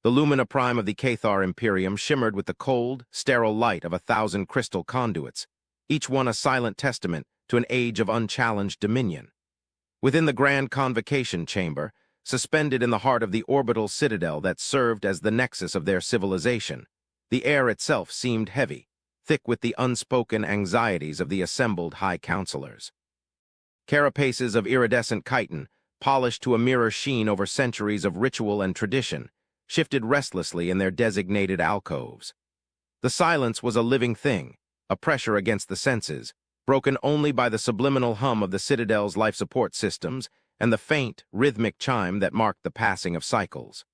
The lumina prime of the Cathar Imperium shimmered with the cold, sterile light of 1,000 crystal conduits, each one a silent testament to an age of unchallenged dominion. Within the grand convocation chamber, suspended in the heart of the orbital citadel that served as the nexus of their civilization, the air itself seemed heavy, thick with the unspoken anxieties of the assembled high counselors. Carapaces of iridescent chitin, polished to a mirror sheen over centuries of ritual and tradition, shifted restlessly in their designated alcoves. The silence was a living thing, a pressure against the senses, broken only by the subliminal hum of the Citadel's life support systems and the faint, rhythmic chime that marked the passing of cycles.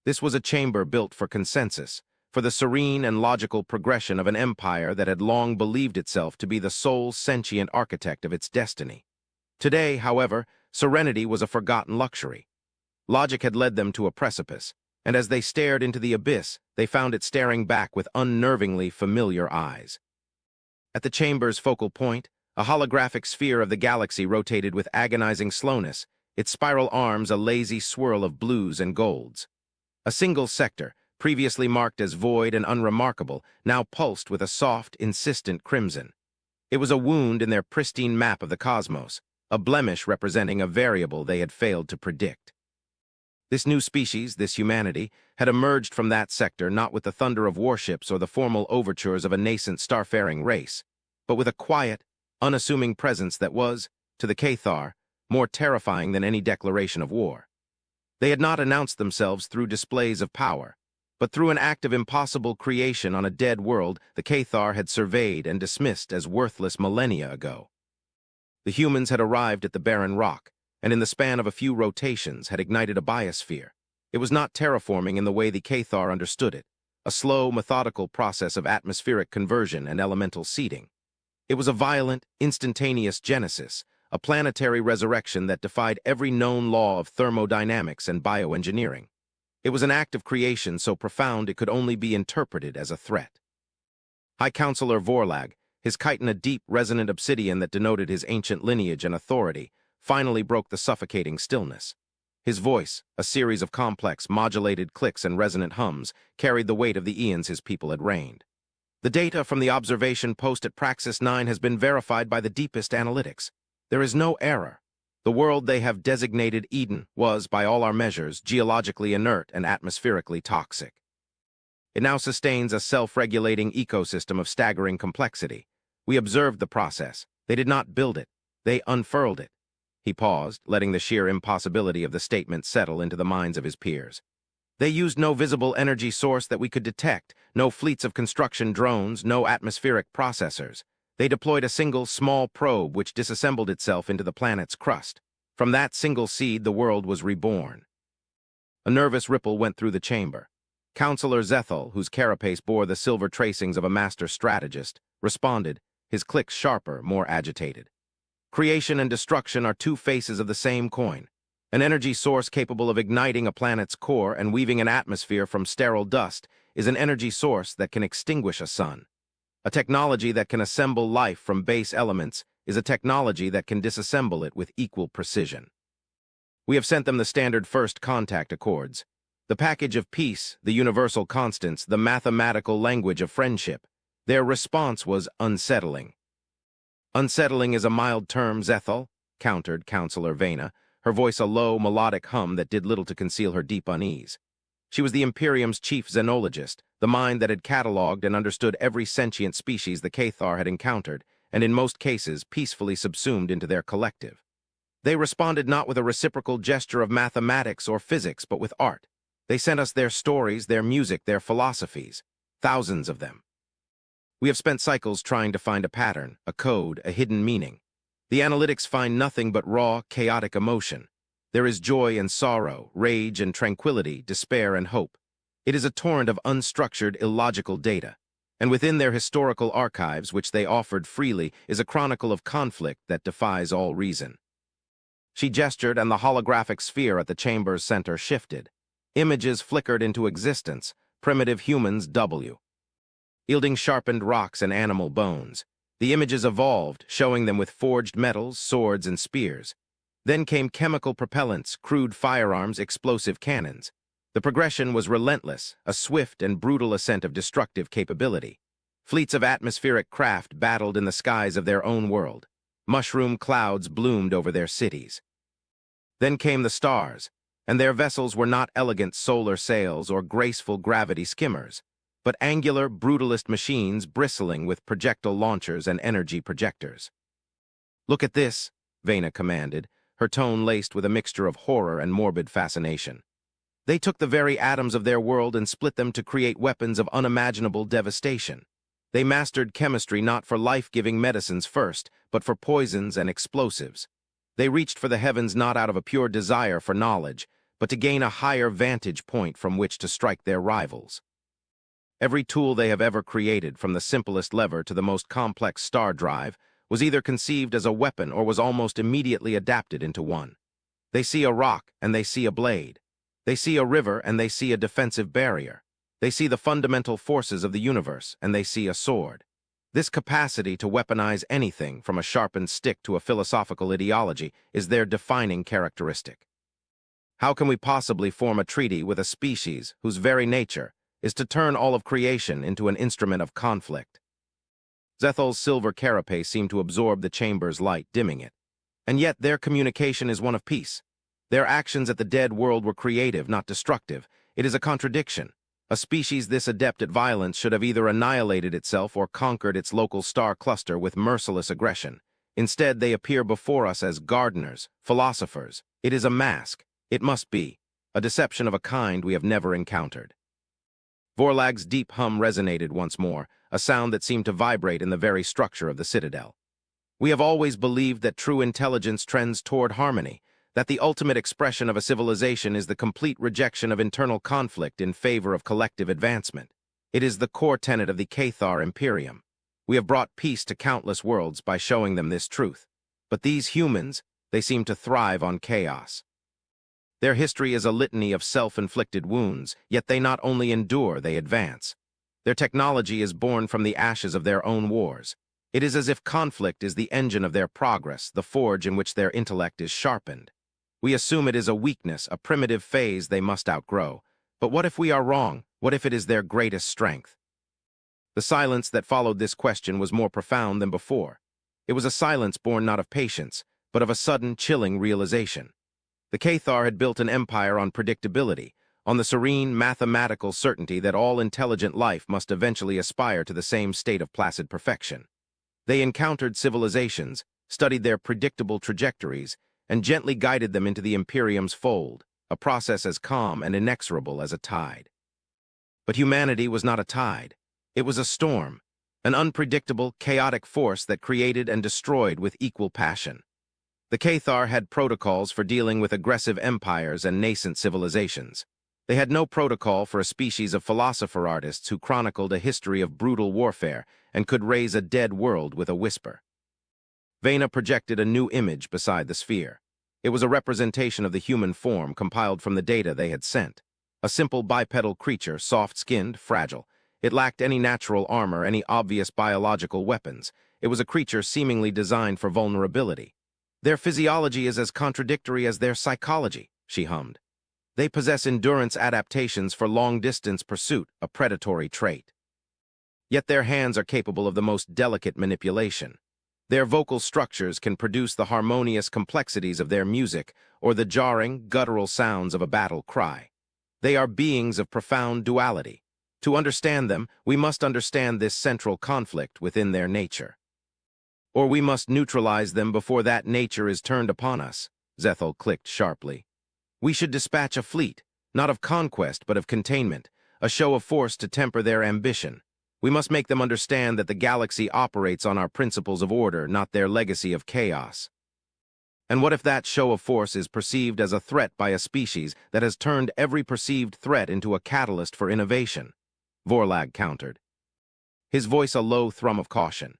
This was a chamber built for consensus, for the serene and logical progression of an empire that had long believed itself to be the sole sentient architect of its destiny. Today, however, serenity was a forgotten luxury. Logic had led them to a precipice, and as they stared into the abyss, they found it staring back with unnervingly familiar eyes. At the chamber's focal point, a holographic sphere of the galaxy rotated with agonizing slowness, its spiral arms a lazy swirl of blues and golds. A single sector, previously marked as void and unremarkable, now pulsed with a soft, insistent crimson. It was a wound in their pristine map of the cosmos, a blemish representing a variable they had failed to predict. This new species, this humanity, had emerged from that sector not with the thunder of warships or the formal overtures of a nascent starfaring race, but with a quiet, unassuming presence that was, to the Cathar, more terrifying than any declaration of war. They had not announced themselves through displays of power, but through an act of impossible creation on a dead world the Cathar had surveyed and dismissed as worthless millennia ago. The humans had arrived at the barren rock, and in the span of a few rotations had ignited a biosphere. It was not terraforming in the way the Cathar understood it, a slow, methodical process of atmospheric conversion and elemental seeding. It was a violent, instantaneous genesis, a planetary resurrection that defied every known law of thermodynamics and bioengineering. It was an act of creation so profound it could only be interpreted as a threat. High Counselor Vorlag, his chitin a deep, resonant obsidian that denoted his ancient lineage and authority, finally broke the suffocating stillness. His voice, a series of complex, modulated clicks and resonant hums, carried the weight of the eons his people had reigned. The data from the observation post at Praxis 9 has been verified by the deepest analytics. There is no error. The world they have designated Eden was, by all our measures, geologically inert and atmospherically toxic. It now sustains a self-regulating ecosystem of staggering complexity. We observed the process. They did not build it. They unfurled it. He paused, letting the sheer impossibility of the statement settle into the minds of his peers. They used no visible energy source that we could detect, no fleets of construction drones, no atmospheric processors. They deployed a single, small probe which disassembled itself into the planet's crust. From that single seed, the world was reborn. A nervous ripple went through the chamber. Counselor Zethel, whose carapace bore the silver tracings of a master strategist, responded, his clicks sharper, more agitated. Creation and destruction are two faces of the same coin. An energy source capable of igniting a planet's core and weaving an atmosphere from sterile dust is an energy source that can extinguish a sun. A technology that can assemble life from base elements is a technology that can disassemble it with equal precision. We have sent them the standard first contact accords, the package of peace, the universal constants, the mathematical language of friendship. Their response was unsettling. Unsettling is a mild term, Zethel, countered Counselor Vena, her voice a low, melodic hum that did little to conceal her deep unease. She was the Imperium's chief xenologist, the mind that had catalogued and understood every sentient species the Cathar had encountered, and in most cases peacefully subsumed into their collective. They responded not with a reciprocal gesture of mathematics or physics, but with art. They sent us their stories, their music, their philosophies, thousands of them. We have spent cycles trying to find a pattern, a code, a hidden meaning. The analytics find nothing but raw, chaotic emotion. There is joy and sorrow, rage and tranquility, despair and hope. It is a torrent of unstructured, illogical data. And within their historical archives, which they offered freely, is a chronicle of conflict that defies all reason. She gestured, and the holographic sphere at the chamber's center shifted. Images flickered into existence, primitive humans yielding sharpened rocks and animal bones. The images evolved, showing them with forged metals, swords, and spears. Then came chemical propellants, crude firearms, explosive cannons. The progression was relentless, a swift and brutal ascent of destructive capability. Fleets of atmospheric craft battled in the skies of their own world. Mushroom clouds bloomed over their cities. Then came the stars, and their vessels were not elegant solar sails or graceful gravity skimmers, but angular, brutalist machines bristling with projectile launchers and energy projectors. "Look at this," Vena commanded, her tone laced with a mixture of horror and morbid fascination. "They took the very atoms of their world and split them to create weapons of unimaginable devastation. They mastered chemistry not for life-giving medicines first, but for poisons and explosives. They reached for the heavens not out of a pure desire for knowledge, but to gain a higher vantage point from which to strike their rivals. Every tool they have ever created, from the simplest lever to the most complex star drive, was either conceived as a weapon or was almost immediately adapted into one. They see a rock and they see a blade. They see a river and they see a defensive barrier. They see the fundamental forces of the universe and they see a sword. This capacity to weaponize anything, from a sharpened stick to a philosophical ideology, is their defining characteristic. How can we possibly form a treaty with a species whose very nature is to turn all of creation into an instrument of conflict?" Zethel's silver carapace seemed to absorb the chamber's light, dimming it. "And yet their communication is one of peace. Their actions at the dead world were creative, not destructive. It is a contradiction. A species this adept at violence should have either annihilated itself or conquered its local star cluster with merciless aggression. Instead, they appear before us as gardeners, philosophers. It is a mask. It must be a deception of a kind we have never encountered." Vorlag's deep hum resonated once more, a sound that seemed to vibrate in the very structure of the citadel. "We have always believed that true intelligence trends toward harmony, that the ultimate expression of a civilization is the complete rejection of internal conflict in favor of collective advancement. It is the core tenet of the Cathar Imperium. We have brought peace to countless worlds by showing them this truth. But these humans, they seem to thrive on chaos. Their history is a litany of self-inflicted wounds, yet they not only endure, they advance. Their technology is born from the ashes of their own wars. It is as if conflict is the engine of their progress, the forge in which their intellect is sharpened. We assume it is a weakness, a primitive phase they must outgrow. But what if we are wrong? What if it is their greatest strength?" The silence that followed this question was more profound than before. It was a silence born not of patience, but of a sudden, chilling realization. The Cathar had built an empire on predictability, on the serene, mathematical certainty that all intelligent life must eventually aspire to the same state of placid perfection. They encountered civilizations, studied their predictable trajectories, and gently guided them into the Imperium's fold, a process as calm and inexorable as a tide. But humanity was not a tide. It was a storm, an unpredictable, chaotic force that created and destroyed with equal passion. The Cathar had protocols for dealing with aggressive empires and nascent civilizations. They had no protocol for a species of philosopher artists who chronicled a history of brutal warfare and could raise a dead world with a whisper. Vena projected a new image beside the sphere. It was a representation of the human form compiled from the data they had sent. A simple bipedal creature, soft-skinned, fragile. It lacked any natural armor, any obvious biological weapons. It was a creature seemingly designed for vulnerability. "Their physiology is as contradictory as their psychology," she hummed. "They possess endurance adaptations for long-distance pursuit, a predatory trait. Yet their hands are capable of the most delicate manipulation. Their vocal structures can produce the harmonious complexities of their music or the jarring, guttural sounds of a battle cry. They are beings of profound duality. To understand them, we must understand this central conflict within their nature. Or we must neutralize them before that nature is turned upon us," Zethel clicked sharply. "We should dispatch a fleet, not of conquest but of containment, a show of force to temper their ambition. We must make them understand that the galaxy operates on our principles of order, not their legacy of chaos." "And what if that show of force is perceived as a threat by a species that has turned every perceived threat into a catalyst for innovation?" Vorlag countered, his voice a low thrum of caution.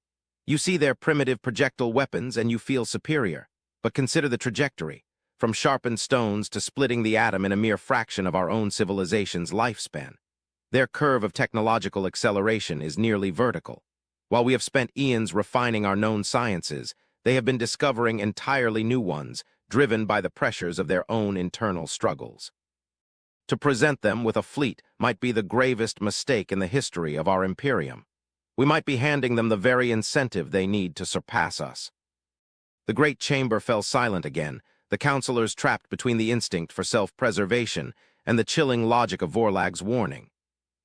"You see their primitive projectile weapons and you feel superior. But consider the trajectory, from sharpened stones to splitting the atom in a mere fraction of our own civilization's lifespan. Their curve of technological acceleration is nearly vertical. While we have spent eons refining our known sciences, they have been discovering entirely new ones, driven by the pressures of their own internal struggles." To present them with a fleet might be the gravest mistake in the history of our Imperium. We might be handing them the very incentive they need to surpass us. The great chamber fell silent again, the counselors trapped between the instinct for self-preservation and the chilling logic of Vorlag's warning.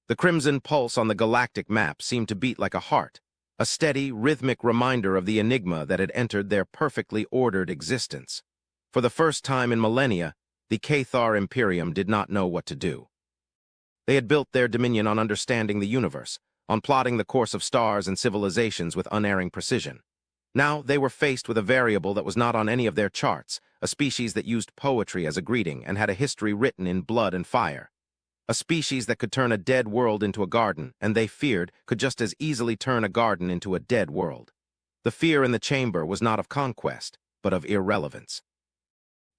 The crimson pulse on the galactic map seemed to beat like a heart, a steady, rhythmic reminder of the enigma that had entered their perfectly ordered existence. For the first time in millennia, the Cathar Imperium did not know what to do. They had built their dominion on understanding the universe, on plotting the course of stars and civilizations with unerring precision. Now they were faced with a variable that was not on any of their charts, a species that used poetry as a greeting and had a history written in blood and fire. A species that could turn a dead world into a garden, and they feared could just as easily turn a garden into a dead world. The fear in the chamber was not of conquest, but of irrelevance.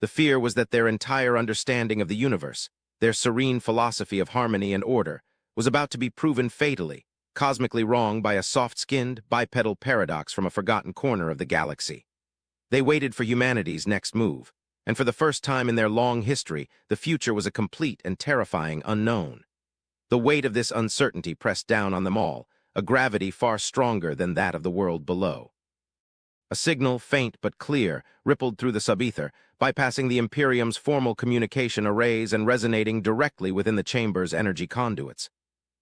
The fear was that their entire understanding of the universe, their serene philosophy of harmony and order, was about to be proven fatally, cosmically wrong by a soft-skinned, bipedal paradox from a forgotten corner of the galaxy. They waited for humanity's next move, and for the first time in their long history, the future was a complete and terrifying unknown. The weight of this uncertainty pressed down on them all, a gravity far stronger than that of the world below. A signal, faint but clear, rippled through the subether, bypassing the Imperium's formal communication arrays and resonating directly within the chamber's energy conduits.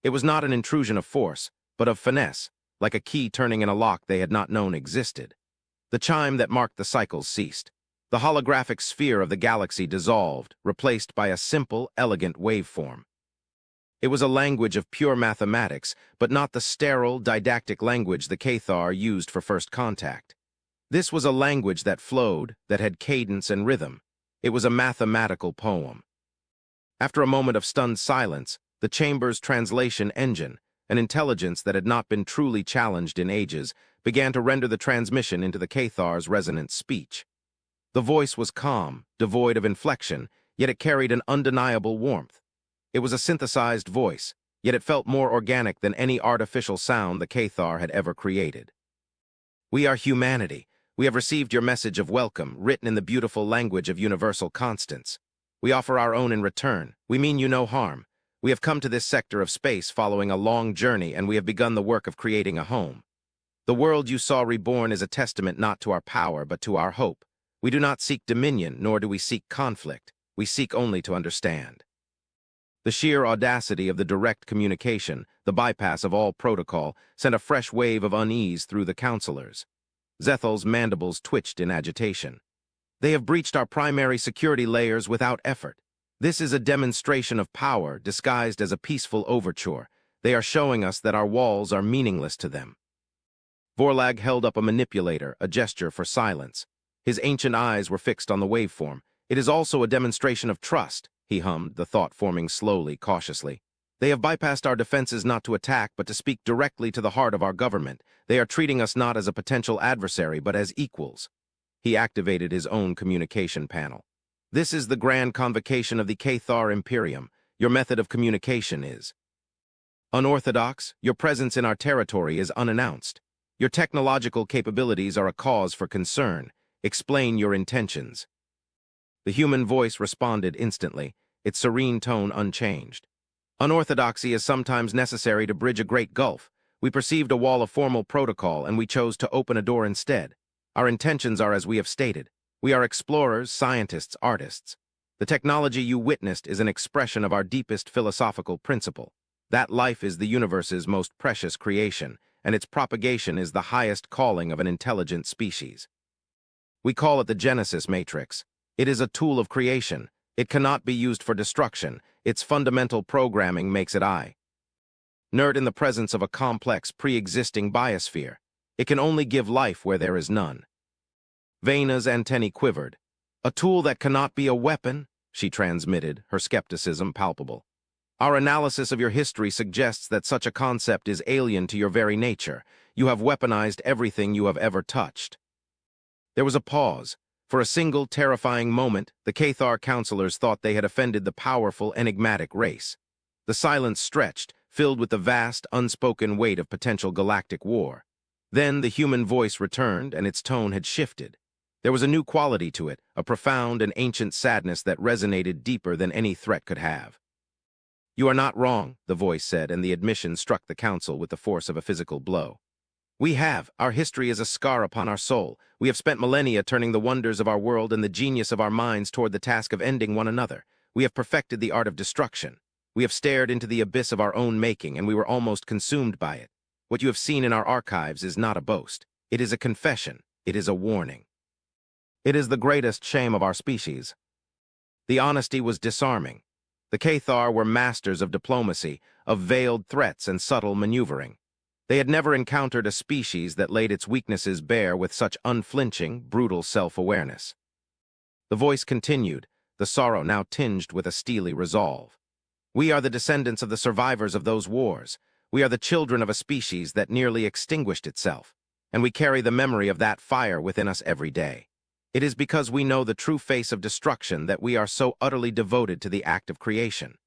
It was not an intrusion of force, but of finesse, like a key turning in a lock they had not known existed. The chime that marked the cycles ceased. The holographic sphere of the galaxy dissolved, replaced by a simple, elegant waveform. It was a language of pure mathematics, but not the sterile, didactic language the Cathar used for first contact. This was a language that flowed, that had cadence and rhythm. It was a mathematical poem. After a moment of stunned silence, the chamber's translation engine, an intelligence that had not been truly challenged in ages, began to render the transmission into the Cathar's resonant speech. The voice was calm, devoid of inflection, yet it carried an undeniable warmth. It was a synthesized voice, yet it felt more organic than any artificial sound the Cathar had ever created. "We are humanity. We have received your message of welcome, written in the beautiful language of universal constants. We offer our own in return. We mean you no harm. We have come to this sector of space following a long journey, and we have begun the work of creating a home. The world you saw reborn is a testament not to our power, but to our hope. We do not seek dominion, nor do we seek conflict. We seek only to understand." The sheer audacity of the direct communication, the bypass of all protocol, sent a fresh wave of unease through the counselors. Zethel's mandibles twitched in agitation. "They have breached our primary security layers without effort. This is a demonstration of power disguised as a peaceful overture. They are showing us that our walls are meaningless to them." Vorlag held up a manipulator, a gesture for silence. His ancient eyes were fixed on the waveform. "It is also a demonstration of trust," he hummed, the thought forming slowly, cautiously. "They have bypassed our defenses not to attack, but to speak directly to the heart of our government. They are treating us not as a potential adversary, but as equals." He activated his own communication panel. "This is the grand convocation of the Cathar Imperium. Your method of communication is unorthodox. Your presence in our territory is unannounced. Your technological capabilities are a cause for concern. Explain your intentions." The human voice responded instantly, its serene tone unchanged. "Unorthodoxy is sometimes necessary to bridge a great gulf. We perceived a wall of formal protocol, and we chose to open a door instead. Our intentions are as we have stated. We are explorers, scientists, artists. The technology you witnessed is an expression of our deepest philosophical principle. That life is the universe's most precious creation, and its propagation is the highest calling of an intelligent species. We call it the Genesis Matrix. It is a tool of creation. It cannot be used for destruction. Its fundamental programming makes it inert in the presence of a complex, pre-existing biosphere. It can only give life where there is none." Vena's antennae quivered. "A tool that cannot be a weapon?" she transmitted, her skepticism palpable. "Our analysis of your history suggests that such a concept is alien to your very nature. You have weaponized everything you have ever touched." There was a pause. For a single, terrifying moment, the Cathar counselors thought they had offended the powerful, enigmatic race. The silence stretched, filled with the vast, unspoken weight of potential galactic war. Then the human voice returned, and its tone had shifted. There was a new quality to it, a profound and ancient sadness that resonated deeper than any threat could have. "You are not wrong," the voice said, and the admission struck the council with the force of a physical blow. "We have. Our history is a scar upon our soul. We have spent millennia turning the wonders of our world and the genius of our minds toward the task of ending one another. We have perfected the art of destruction. We have stared into the abyss of our own making, and we were almost consumed by it. What you have seen in our archives is not a boast. It is a confession. It is a warning. It is the greatest shame of our species." The honesty was disarming. The Cathar were masters of diplomacy, of veiled threats and subtle maneuvering. They had never encountered a species that laid its weaknesses bare with such unflinching, brutal self-awareness. The voice continued, the sorrow now tinged with a steely resolve. "We are the descendants of the survivors of those wars. We are the children of a species that nearly extinguished itself, and we carry the memory of that fire within us every day. It is because we know the true face of destruction that we are so utterly devoted to the act of creation.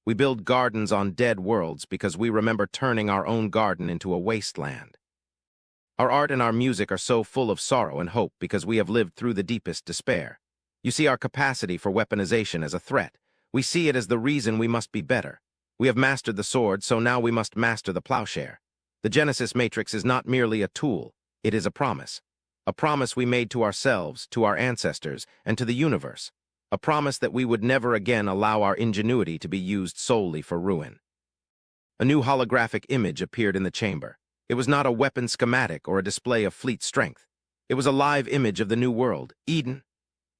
We build gardens on dead worlds because we remember turning our own garden into a wasteland. Our art and our music are so full of sorrow and hope because we have lived through the deepest despair. You see our capacity for weaponization as a threat. We see it as the reason we must be better. We have mastered the sword, so now we must master the plowshare. The Genesis Matrix is not merely a tool, it is a promise. A promise we made to ourselves, to our ancestors, and to the universe. A promise that we would never again allow our ingenuity to be used solely for ruin." A new holographic image appeared in the chamber. It was not a weapon schematic or a display of fleet strength. It was a live image of the new world, Eden.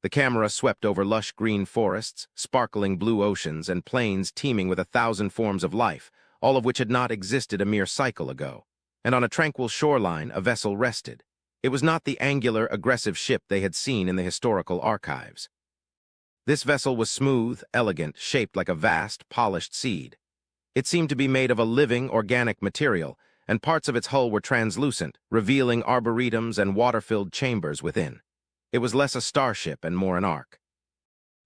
The camera swept over lush green forests, sparkling blue oceans, and plains teeming with 1,000 forms of life, all of which had not existed a mere cycle ago. And on a tranquil shoreline, a vessel rested. It was not the angular, aggressive ship they had seen in the historical archives. This vessel was smooth, elegant, shaped like a vast, polished seed. It seemed to be made of a living, organic material, and parts of its hull were translucent, revealing arboretums and water-filled chambers within. It was less a starship and more an ark.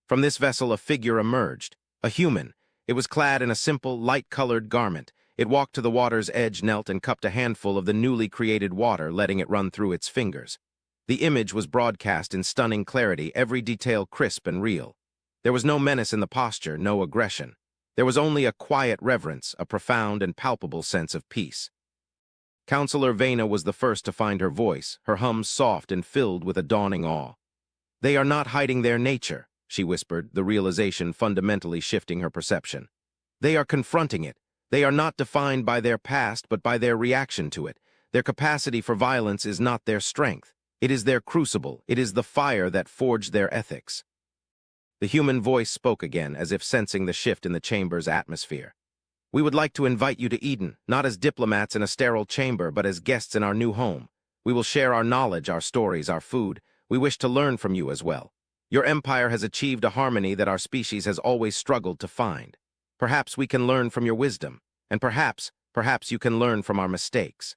From this vessel a figure emerged, a human. It was clad in a simple, light-colored garment. It walked to the water's edge, knelt, and cupped a handful of the newly created water, letting it run through its fingers. The image was broadcast in stunning clarity, every detail crisp and real. There was no menace in the posture, no aggression. There was only a quiet reverence, a profound and palpable sense of peace. Counselor Vena was the first to find her voice, her hum soft and filled with a dawning awe. "They are not hiding their nature," she whispered, the realization fundamentally shifting her perception. "They are confronting it. They are not defined by their past, but by their reaction to it. Their capacity for violence is not their strength. It is their crucible. It is the fire that forged their ethics." The human voice spoke again, as if sensing the shift in the chamber's atmosphere. "We would like to invite you to Eden, not as diplomats in a sterile chamber, but as guests in our new home. We will share our knowledge, our stories, our food. We wish to learn from you as well. Your empire has achieved a harmony that our species has always struggled to find. Perhaps we can learn from your wisdom, and perhaps you can learn from our mistakes."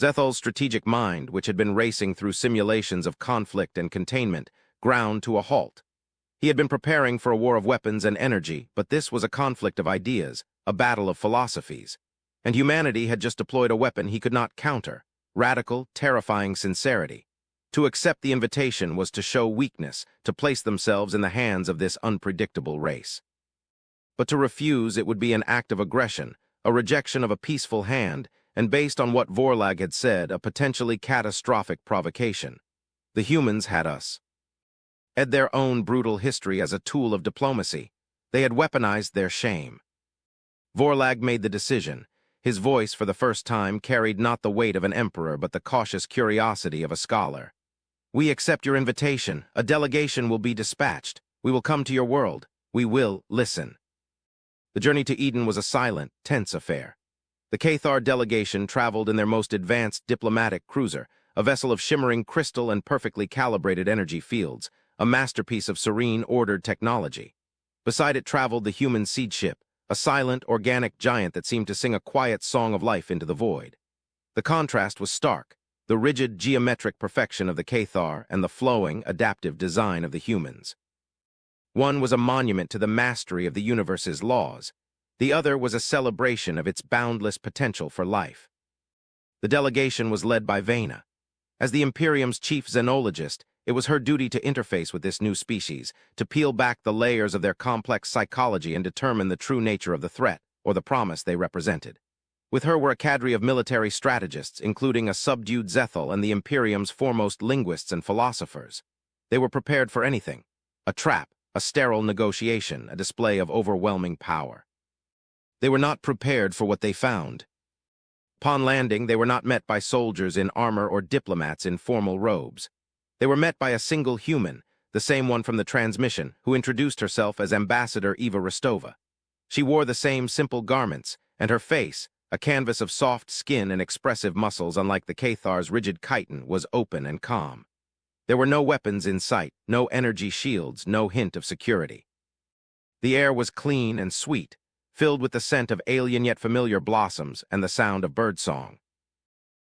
Zethal's strategic mind, which had been racing through simulations of conflict and containment, ground to a halt. He had been preparing for a war of weapons and energy, but this was a conflict of ideas, a battle of philosophies. And humanity had just deployed a weapon he could not counter, radical, terrifying sincerity. To accept the invitation was to show weakness, to place themselves in the hands of this unpredictable race. But to refuse, it would be an act of aggression, a rejection of a peaceful hand, and based on what Vorlag had said, a potentially catastrophic provocation. The humans had us. Had their own brutal history as a tool of diplomacy. They had weaponized their shame. Vorlag made the decision. His voice, for the first time, carried not the weight of an emperor, but the cautious curiosity of a scholar. "We accept your invitation. A delegation will be dispatched. We will come to your world. We will listen." The journey to Eden was a silent, tense affair. The Cathar delegation traveled in their most advanced diplomatic cruiser, a vessel of shimmering crystal and perfectly calibrated energy fields, a masterpiece of serene, ordered technology. Beside it traveled the human seed ship, a silent, organic giant that seemed to sing a quiet song of life into the void. The contrast was stark, the rigid, geometric perfection of the Cathar and the flowing, adaptive design of the humans. One was a monument to the mastery of the universe's laws. The other was a celebration of its boundless potential for life. The delegation was led by Vena. As the Imperium's chief xenologist, It was her duty to interface with this new species, to peel back the layers of their complex psychology and determine the true nature of the threat, or the promise they represented. With her were a cadre of military strategists, including a subdued Zethel and the Imperium's foremost linguists and philosophers. They were prepared for anything: a trap, a sterile negotiation, a display of overwhelming power. They were not prepared for what they found. Upon landing, they were not met by soldiers in armor or diplomats in formal robes. They were met by a single human, the same one from the transmission, who introduced herself as Ambassador Eva Rostova. She wore the same simple garments, and her face, a canvas of soft skin and expressive muscles unlike the Cathar's rigid chitin, was open and calm. There were no weapons in sight, no energy shields, no hint of security. The air was clean and sweet, filled with the scent of alien yet familiar blossoms and the sound of birdsong.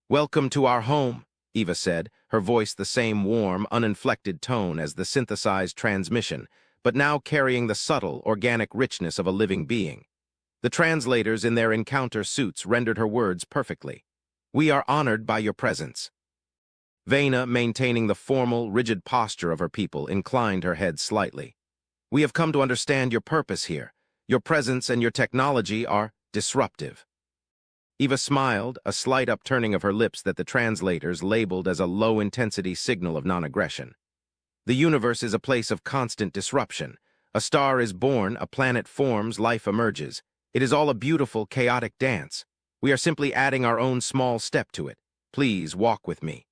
"Welcome to our home," Eva said, her voice the same warm, uninflected tone as the synthesized transmission, but now carrying the subtle, organic richness of a living being. The translators in their encounter suits rendered her words perfectly. "We are honored by your presence." Vena, maintaining the formal, rigid posture of her people, inclined her head slightly. "We have come to understand your purpose here. Your presence and your technology are disruptive." Eva smiled, a slight upturning of her lips that the translators labeled as a low-intensity signal of non-aggression. "The universe is a place of constant disruption. A star is born, a planet forms, life emerges. It is all a beautiful, chaotic dance. We are simply adding our own small step to it. Please walk with me."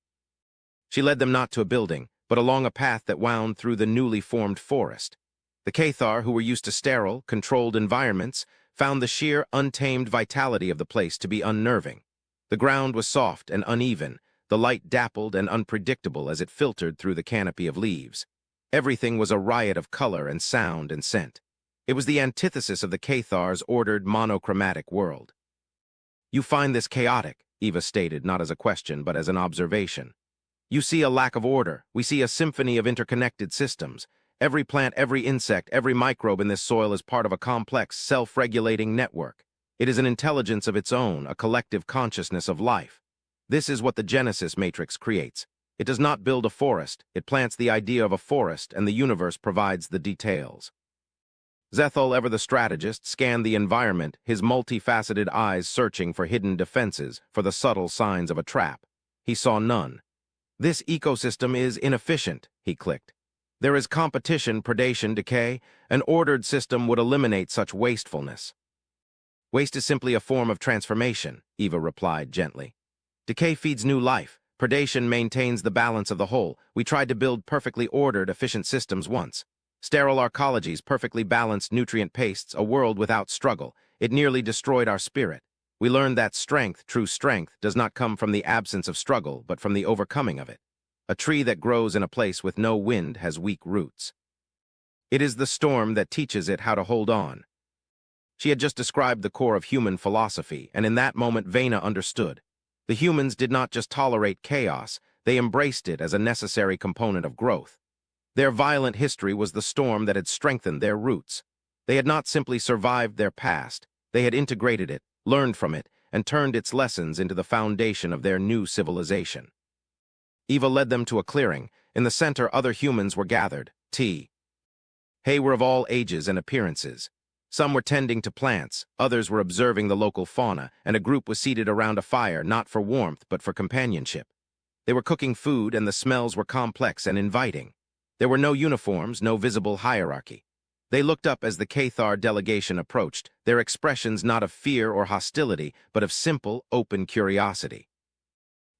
She led them not to a building, but along a path that wound through the newly formed forest. The Cathar, who were used to sterile, controlled environments, found the sheer, untamed vitality of the place to be unnerving. The ground was soft and uneven, the light dappled and unpredictable as it filtered through the canopy of leaves. Everything was a riot of color and sound and scent. It was the antithesis of the Cathar's ordered, monochromatic world. "You find this chaotic," Eva stated, not as a question, but as an observation. "You see a lack of order. We see a symphony of interconnected systems. Every plant, every insect, every microbe in this soil is part of a complex, self-regulating network. It is an intelligence of its own, a collective consciousness of life. This is what the Genesis matrix creates. It does not build a forest, it plants the idea of a forest, and the universe provides the details." Zethel, ever the strategist, scanned the environment, his multifaceted eyes searching for hidden defenses, for the subtle signs of a trap. He saw none. "This ecosystem is inefficient," he clicked. "There is competition, predation, decay. An ordered system would eliminate such wastefulness." "Waste is simply a form of transformation," Eva replied gently. "Decay feeds new life. Predation maintains the balance of the whole. We tried to build perfectly ordered, efficient systems once. Sterile arcologies, perfectly balanced nutrient pastes, a world without struggle. It nearly destroyed our spirit. We learned that strength, true strength, does not come from the absence of struggle, but from the overcoming of it. A tree that grows in a place with no wind has weak roots. It is the storm that teaches it how to hold on." She had just described the core of human philosophy, and in that moment Vena understood. The humans did not just tolerate chaos, they embraced it as a necessary component of growth. Their violent history was the storm that had strengthened their roots. They had not simply survived their past, they had integrated it, learned from it, and turned its lessons into the foundation of their new civilization. Eva led them to a clearing. In the center, other humans were gathered. They were of all ages and appearances. Some were tending to plants, others were observing the local fauna, and a group was seated around a fire, not for warmth, but for companionship. They were cooking food, and the smells were complex and inviting. There were no uniforms, no visible hierarchy. They looked up as the Cathar delegation approached, their expressions not of fear or hostility, but of simple, open curiosity.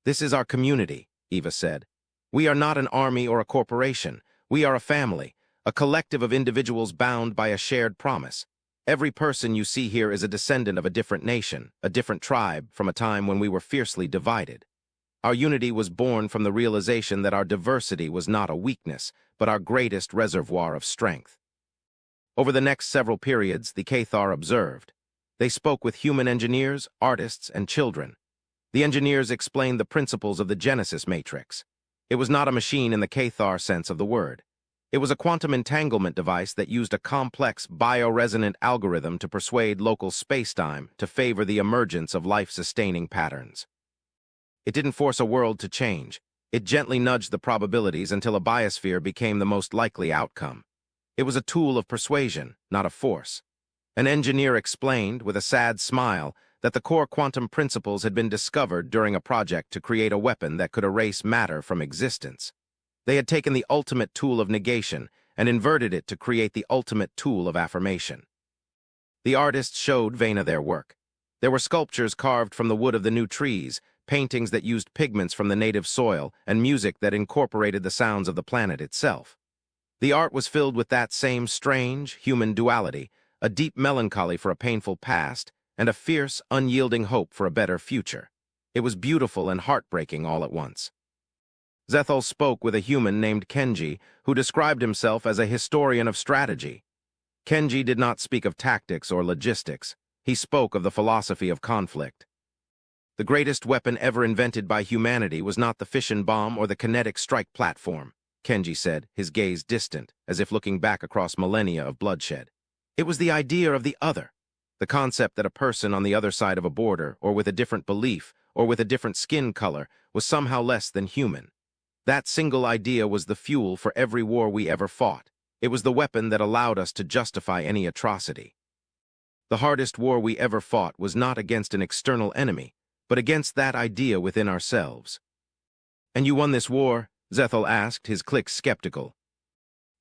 "This is our community," Eva said. "We are not an army or a corporation. We are a family, a collective of individuals bound by a shared promise. Every person you see here is a descendant of a different nation, a different tribe, from a time when we were fiercely divided. Our unity was born from the realization that our diversity was not a weakness, but our greatest reservoir of strength." Over the next several periods, the Cathar observed. They spoke with human engineers, artists, and children. The engineers explained the principles of the Genesis matrix. It was not a machine in the Cathar sense of the word. It was a quantum entanglement device that used a complex, bioresonant algorithm to persuade local spacetime to favor the emergence of life-sustaining patterns. It didn't force a world to change. It gently nudged the probabilities until a biosphere became the most likely outcome. It was a tool of persuasion, not of force. An engineer explained, with a sad smile, that the core quantum principles had been discovered during a project to create a weapon that could erase matter from existence. They had taken the ultimate tool of negation and inverted it to create the ultimate tool of affirmation. The artists showed Vena their work. There were sculptures carved from the wood of the new trees, paintings that used pigments from the native soil, and music that incorporated the sounds of the planet itself. The art was filled with that same strange, human duality, a deep melancholy for a painful past, and a fierce, unyielding hope for a better future. It was beautiful and heartbreaking all at once. Zethel spoke with a human named Kenji, who described himself as a historian of strategy. Kenji did not speak of tactics or logistics. He spoke of the philosophy of conflict. The greatest weapon ever invented by humanity was not the fission bomb or the kinetic strike platform, Kenji said, his gaze distant, as if looking back across millennia of bloodshed. It was the idea of the other, the concept that a person on the other side of a border, or with a different belief, or with a different skin color, was somehow less than human. That single idea was the fuel for every war we ever fought. It was the weapon that allowed us to justify any atrocity. The hardest war we ever fought was not against an external enemy, but against that idea within ourselves. "And you won this war?" Zethel asked, his clique skeptical.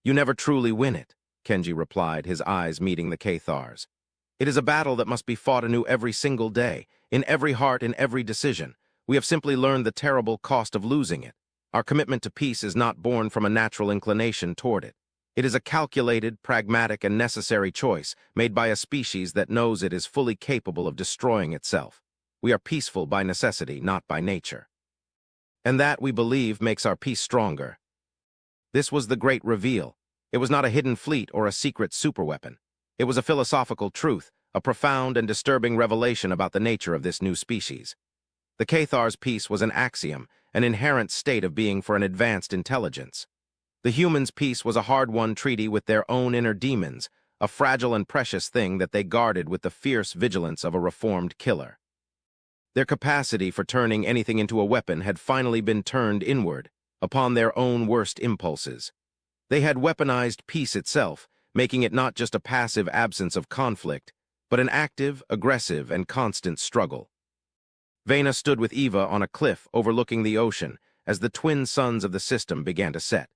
"You never truly win it," Kenji replied, his eyes meeting the Cathar's. "It is a battle that must be fought anew every single day, in every heart, in every decision. We have simply learned the terrible cost of losing it. Our commitment to peace is not born from a natural inclination toward it. It is a calculated, pragmatic, and necessary choice made by a species that knows it is fully capable of destroying itself. We are peaceful by necessity, not by nature. And that, we believe, makes our peace stronger." This was the great reveal. It was not a hidden fleet or a secret superweapon. It was a philosophical truth, a profound and disturbing revelation about the nature of this new species. The Cathar's peace was an axiom, an inherent state of being for an advanced intelligence. The humans' peace was a hard-won treaty with their own inner demons, a fragile and precious thing that they guarded with the fierce vigilance of a reformed killer. Their capacity for turning anything into a weapon had finally been turned inward, upon their own worst impulses. They had weaponized peace itself, making it not just a passive absence of conflict, but an active, aggressive, and constant struggle. Vena stood with Eva on a cliff overlooking the ocean as the twin suns of the system began to set,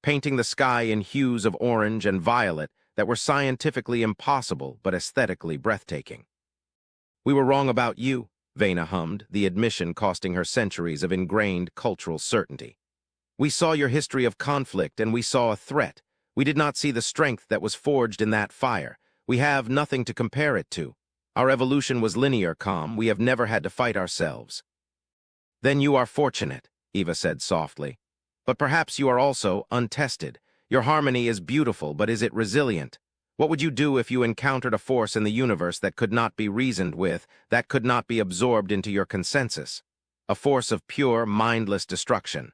painting the sky in hues of orange and violet that were scientifically impossible but aesthetically breathtaking. "We were wrong about you," Vena hummed, the admission costing her centuries of ingrained cultural certainty. "We saw your history of conflict and we saw a threat. We did not see the strength that was forged in that fire. We have nothing to compare it to. Our evolution was linear, calm. We have never had to fight ourselves." "Then you are fortunate," Eva said softly. "But perhaps you are also untested. Your harmony is beautiful, but is it resilient? What would you do if you encountered a force in the universe that could not be reasoned with, that could not be absorbed into your consensus? A force of pure, mindless destruction?"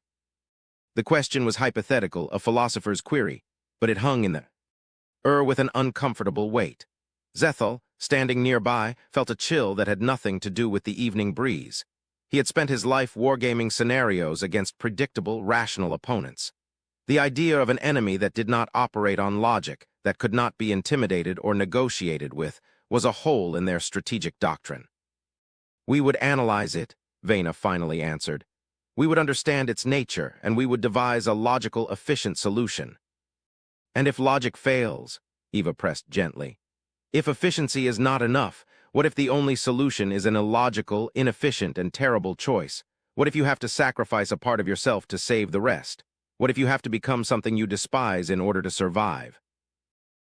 The question was hypothetical, a philosopher's query, but it hung in the air with an uncomfortable weight. Zethel, standing nearby, felt a chill that had nothing to do with the evening breeze. He had spent his life wargaming scenarios against predictable, rational opponents. The idea of an enemy that did not operate on logic, that could not be intimidated or negotiated with, was a hole in their strategic doctrine. "We would analyze it," Vena finally answered. "We would understand its nature, and we would devise a logical, efficient solution." "And if logic fails?" Eva pressed gently. "If efficiency is not enough, what if the only solution is an illogical, inefficient, and terrible choice? What if you have to sacrifice a part of yourself to save the rest? What if you have to become something you despise in order to survive?"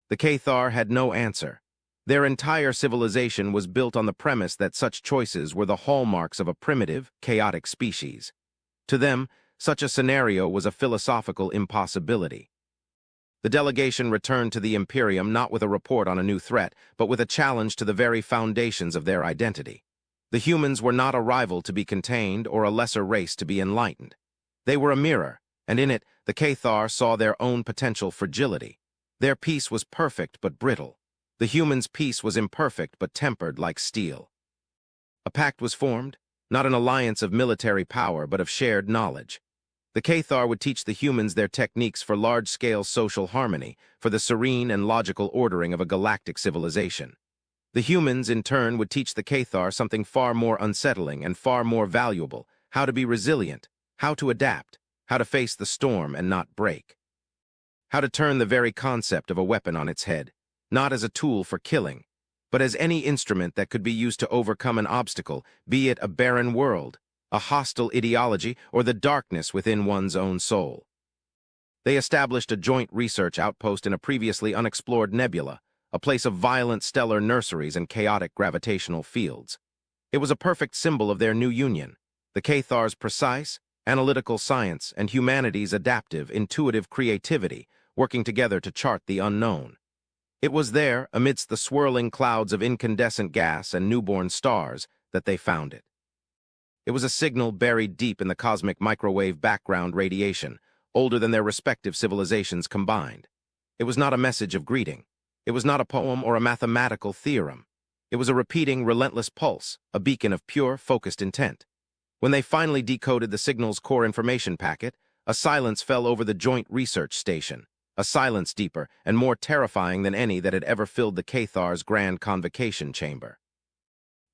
The Cathar had no answer. Their entire civilization was built on the premise that such choices were the hallmarks of a primitive, chaotic species. To them, such a scenario was a philosophical impossibility. The delegation returned to the Imperium not with a report on a new threat, but with a challenge to the very foundations of their identity. The humans were not a rival to be contained or a lesser race to be enlightened. They were a mirror, and in it, the Cathar saw their own potential fragility. Their peace was perfect but brittle. The humans' peace was imperfect but tempered like steel. A pact was formed, not an alliance of military power but of shared knowledge. The Cathar would teach the humans their techniques for large-scale social harmony, for the serene and logical ordering of a galactic civilization. The humans, in turn, would teach the Cathar something far more unsettling and far more valuable: how to be resilient, how to adapt, how to face the storm and not break. How to turn the very concept of a weapon on its head, not as a tool for killing, but as any instrument that could be used to overcome an obstacle, be it a barren world, a hostile ideology, or the darkness within one's own soul. They established a joint research outpost in a previously unexplored nebula, a place of violent stellar nurseries and chaotic gravitational fields. It was a perfect symbol of their new union, the Cathar's precise, analytical science and humanity's adaptive, intuitive creativity, working together to chart the unknown. It was there, amidst the swirling clouds of incandescent gas and newborn stars, that they found it. It was a signal buried deep in the cosmic microwave background radiation, older than their respective civilizations combined. It was not a message of greeting. It was not a poem or a mathematical theorem. It was a repeating, relentless pulse, a beacon of pure, focused intent. When they finally decoded the signal's core information packet, a silence fell over the joint research station, a silence deeper and more terrifying than any that had ever filled the Cathar's grand convocation chamber.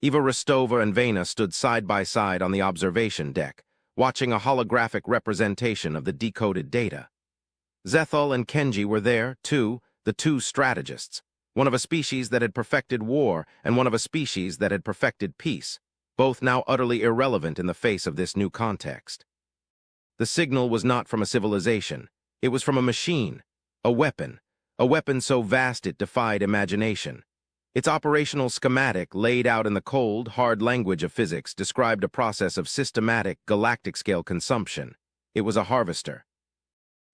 Eva Rostova and Vena stood side by side on the observation deck, watching a holographic representation of the decoded data. Zethal and Kenji were there, too, the two strategists, one of a species that had perfected war and one of a species that had perfected peace, both now utterly irrelevant in the face of this new context. The signal was not from a civilization. It was from a machine, a weapon so vast it defied imagination. Its operational schematic, laid out in the cold, hard language of physics, described a process of systematic, galactic-scale consumption. It was a harvester.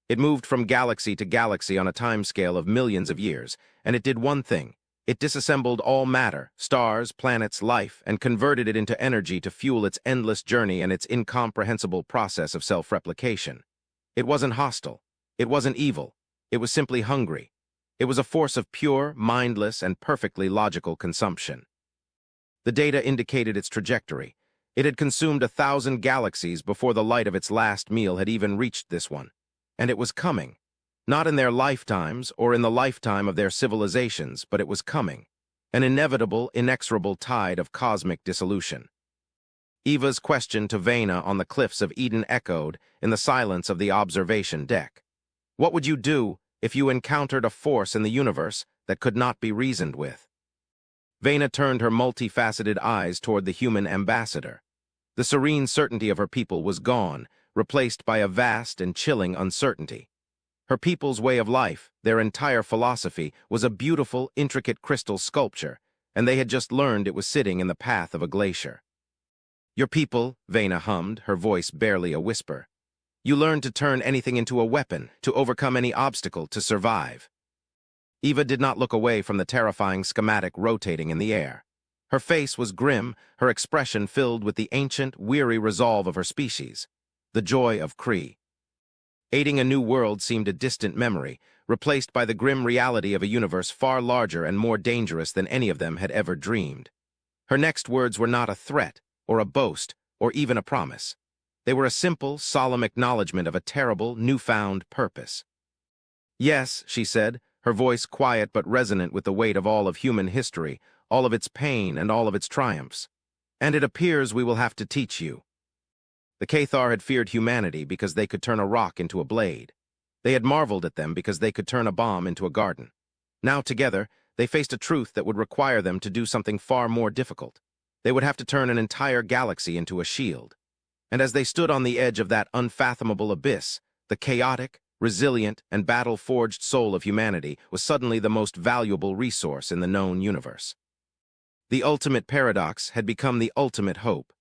It moved from galaxy to galaxy on a timescale of millions of years, and it did one thing. It disassembled all matter, stars, planets, life, and converted it into energy to fuel its endless journey and its incomprehensible process of self-replication. It wasn't hostile. It wasn't evil. It was simply hungry. It was a force of pure, mindless, and perfectly logical consumption. The data indicated its trajectory. It had consumed 1,000 galaxies before the light of its last meal had even reached this one. And it was coming. Not in their lifetimes or in the lifetime of their civilizations, but it was coming. An inevitable, inexorable tide of cosmic dissolution. Eva's question to Vena on the cliffs of Eden echoed in the silence of the observation deck. What would you do if you encountered a force in the universe that could not be reasoned with? Vena turned her multifaceted eyes toward the human ambassador. The serene certainty of her people was gone, replaced by a vast and chilling uncertainty. Her people's way of life, their entire philosophy, was a beautiful, intricate crystal sculpture, and they had just learned it was sitting in the path of a glacier. Your people, Vena hummed, her voice barely a whisper. You learned to turn anything into a weapon, to overcome any obstacle, to survive. Eva did not look away from the terrifying schematic rotating in the air. Her face was grim, her expression filled with the ancient, weary resolve of her species. The joy of Kree. Aiding a new world seemed a distant memory, replaced by the grim reality of a universe far larger and more dangerous than any of them had ever dreamed. Her next words were not a threat, or a boast, or even a promise. They were a simple, solemn acknowledgement of a terrible, newfound purpose. Yes, she said, her voice quiet but resonant with the weight of all of human history, all of its pain and all of its triumphs. And it appears we will have to teach you. The Cathar had feared humanity because they could turn a rock into a blade. They had marveled at them because they could turn a bomb into a garden. Now, together, they faced a truth that would require them to do something far more difficult. They would have to turn an entire galaxy into a shield. And as they stood on the edge of that unfathomable abyss, the chaotic, resilient, and battle-forged soul of humanity was suddenly the most valuable resource in the known universe. The ultimate paradox had become the ultimate hope.